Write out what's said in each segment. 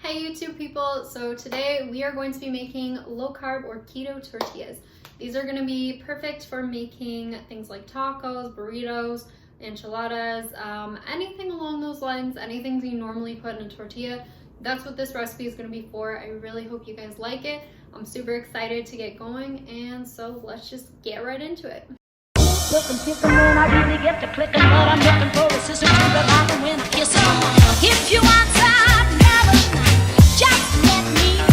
Hey YouTube people, so today we are going to be making low carb or keto tortillas. These are going to be perfect for making things like tacos, burritos, enchiladas, anything along those lines, anything you normally put in a tortilla. That's what this recipe is going to be for. I really hope you guys like it. I'm super excited to get going, and so let's just get right into it. I really get to clicking, but I'm looking for a sister to revive and win a kiss. If you want some, never just let me know.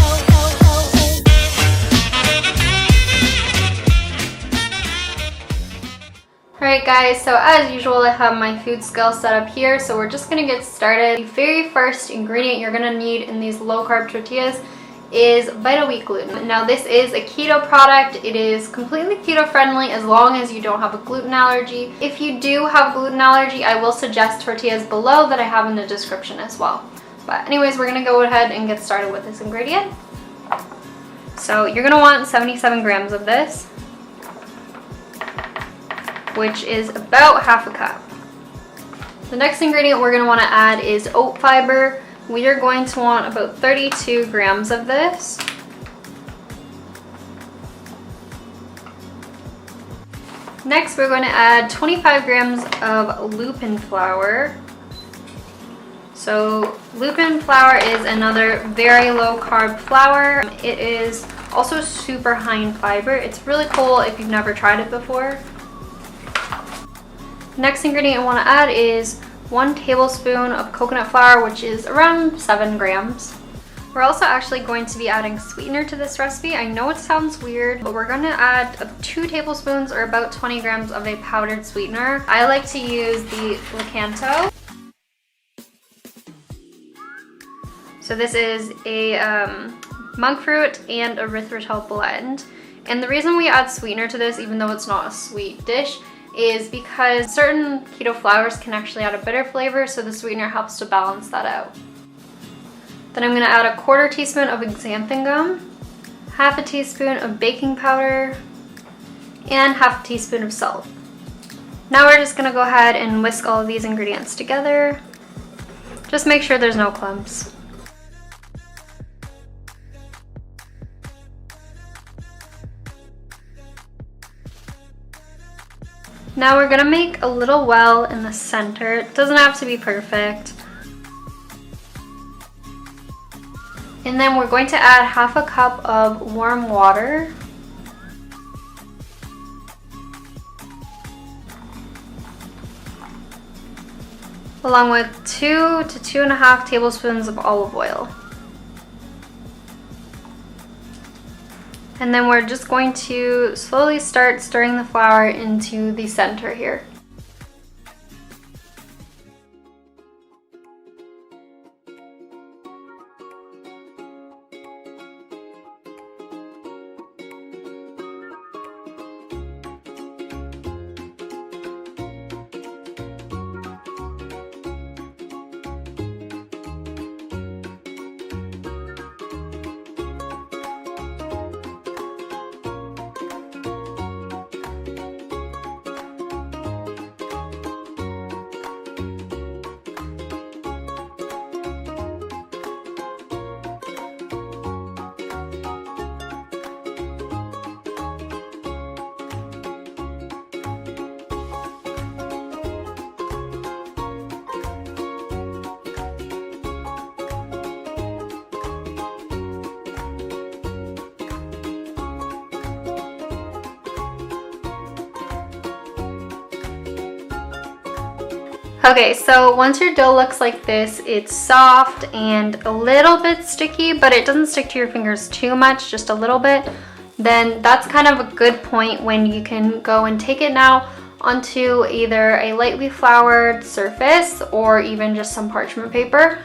Alright guys, so as usual I have my food scale set up here, so we're just going to get started. The very first ingredient you're going to need in these low carb tortillas is Vital Wheat gluten. Now this is a keto product. It is completely keto friendly as long as you don't have a gluten allergy. If you do have gluten allergy, I will suggest tortillas below that I have in the description as well. But anyways, we're gonna go ahead and get started with this ingredient. So you're gonna want 77 grams of this, which is about half a cup. The next ingredient we're gonna wanna add is oat fiber. We are going to want about 32 grams of this. Next, we're going to add 25 grams of lupin flour. So lupin flour is another very low carb flour. It is also super high in fiber. It's really cool if you've never tried it before. Next ingredient I want to add is 1 tablespoon of coconut flour, which is around 7 grams. We're also actually going to be adding sweetener to this recipe. I know it sounds weird, but we're going to add 2 tablespoons or about 20 grams of a powdered sweetener. I like to use the Lakanto. So this is a monk fruit and erythritol blend. And the reason we add sweetener to this, even though it's not a sweet dish, is because certain keto flours can actually add a bitter flavor, so the sweetener helps to balance that out. Then I'm going to add a 1/4 teaspoon of xanthan gum, 1/2 teaspoon of baking powder, and 1/2 teaspoon of salt. Now we're just going to go ahead and whisk all of these ingredients together. Just make sure there's no clumps. Now we're gonna make a little well in the center. It doesn't have to be perfect. And then we're going to add 1/2 cup of warm water. Along with 2 to 2.5 tablespoons of olive oil. And then we're just going to slowly start stirring the flour into the center here. Okay, so once your dough looks like this, it's soft and a little bit sticky, but it doesn't stick to your fingers too much, just a little bit, then that's kind of a good point when you can go and take it now onto either a lightly floured surface or even just some parchment paper.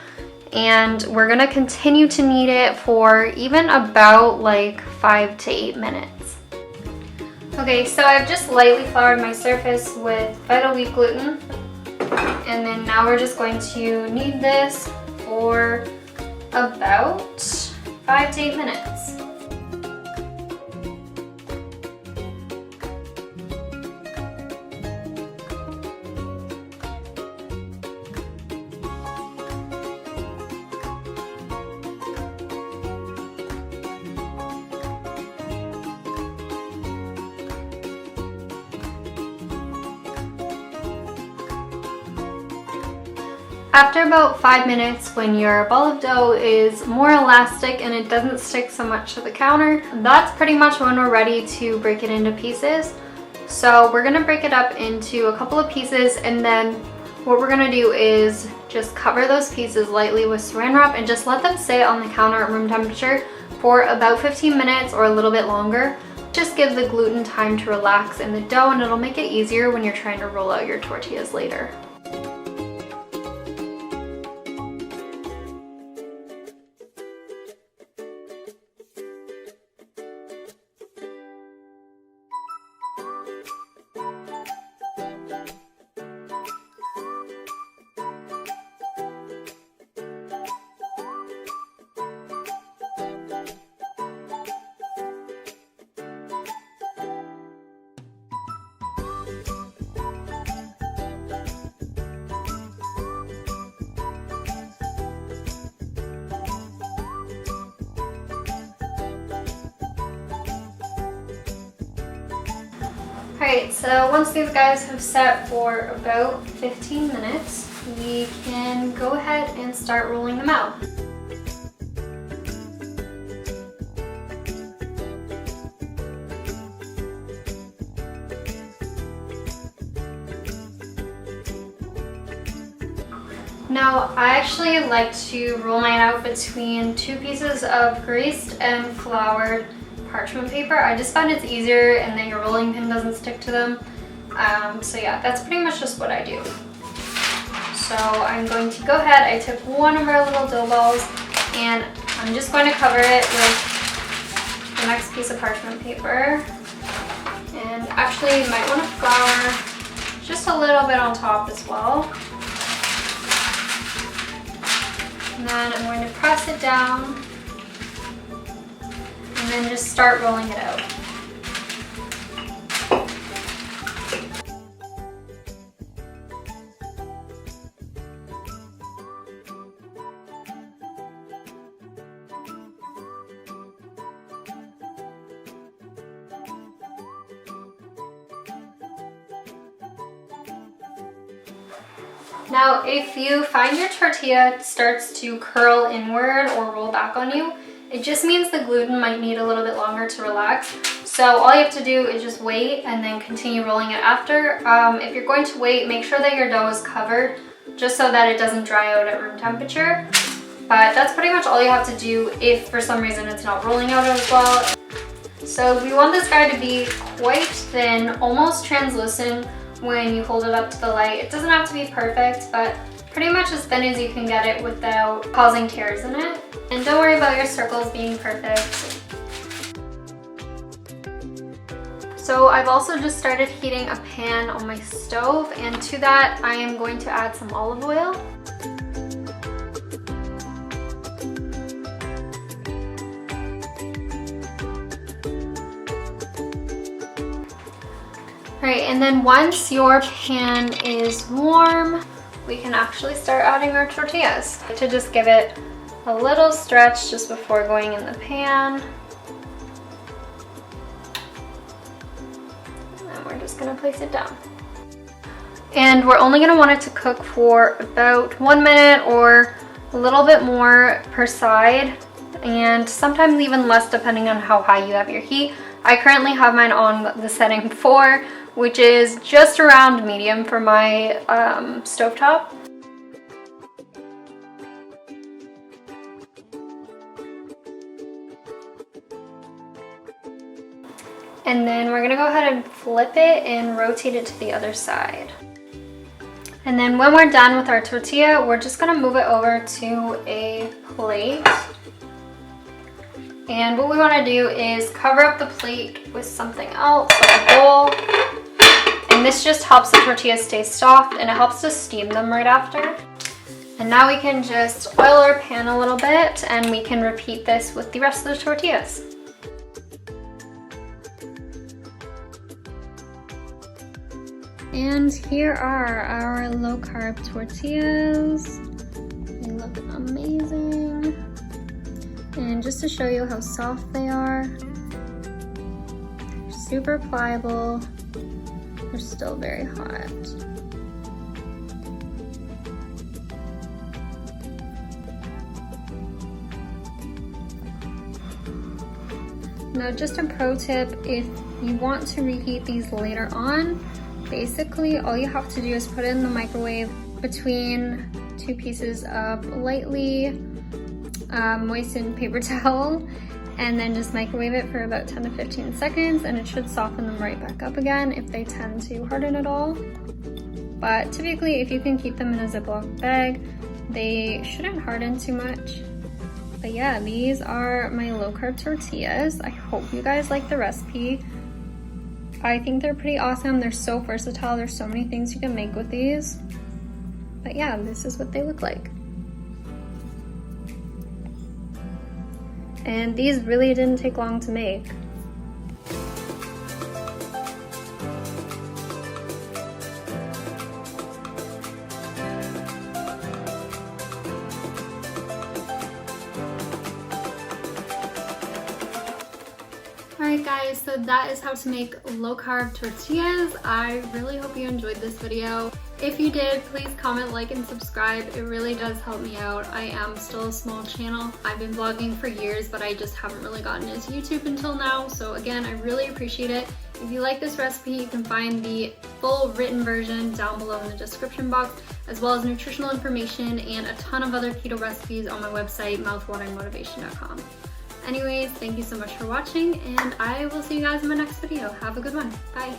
And we're gonna continue to knead it for even about like 5 to 8 minutes. Okay, so I've just lightly floured my surface with Vital Wheat gluten. And then now we're just going to knead this for about 5 to 8 minutes. After about 5 minutes, when your ball of dough is more elastic and it doesn't stick so much to the counter, that's pretty much when we're ready to break it into pieces. So we're gonna break it up into a couple of pieces, and then what we're gonna do is just cover those pieces lightly with saran wrap and just let them sit on the counter at room temperature for about 15 minutes or a little bit longer. Just give the gluten time to relax in the dough, and it'll make it easier when you're trying to roll out your tortillas later. Alright, so once these guys have set for about 15 minutes, we can go ahead and start rolling them out. Now, I actually like to roll mine out between 2 pieces of greased and floured parchment paper. I just find it's easier, and then your rolling pin doesn't stick to them. So yeah, that's pretty much just what I do. So I'm going to go ahead, I took one of our little dough balls, and I'm just going to cover it with the next piece of parchment paper. And actually you might want to flour just a little bit on top as well. And then I'm going to press it down, and then just start rolling it out. Now, if you find your tortilla starts to curl inward or roll back on you, it just means the gluten might need a little bit longer to relax. So all you have to do is just wait and then continue rolling it after. If you're going to wait, make sure that your dough is covered just so that it doesn't dry out at room temperature. But that's pretty much all you have to do if for some reason it's not rolling out as well. So we want this guy to be quite thin, almost translucent when you hold it up to the light. It doesn't have to be perfect, but pretty much as thin as you can get it without causing tears in it. And don't worry about your circles being perfect. So I've also just started heating a pan on my stove, and to that I am going to add some olive oil. Alright, and then once your pan is warm, we can actually start adding our tortillas. To just give it a little stretch just before going in the pan. And we're just gonna place it down. And we're only gonna want it to cook for about 1 minute or a little bit more per side, and sometimes even less depending on how high you have your heat. I currently have mine on the setting 4, which is just around medium for my stovetop. And then we're gonna go ahead and flip it and rotate it to the other side. And then when we're done with our tortilla, we're just gonna move it over to a plate. And what we wanna do is cover up the plate with something else, like a bowl. And this just helps the tortillas stay soft, and it helps to steam them right after. And now we can just oil our pan a little bit, and we can repeat this with the rest of the tortillas. And here are our low carb tortillas. They look amazing. And just to show you how soft they are, they're super pliable. They're still very hot. Now just a pro tip, if you want to reheat these later on, basically all you have to do is put it in the microwave between 2 pieces of lightly moistened paper towel, and then just microwave it for about 10 to 15 seconds, and it should soften them right back up again if they tend to harden at all. But typically if you can keep them in a Ziploc bag, they shouldn't harden too much. But yeah, these are my low carb tortillas. I hope you guys like the recipe. I think they're pretty awesome. They're so versatile. There's so many things you can make with these. But yeah, this is what they look like. And these really didn't take long to make. Alright guys, so that is how to make low carb tortillas. I really hope you enjoyed this video. If you did, please comment, like, and subscribe. It really does help me out. I am still a small channel. I've been vlogging for years, but I just haven't really gotten into YouTube until now. So again, I really appreciate it. If you like this recipe, you can find the full written version down below in the description box, as well as nutritional information and a ton of other keto recipes on my website, mouthwateringmotivation.com. Anyways, thank you so much for watching, and I will see you guys in my next video. Have a good one. Bye.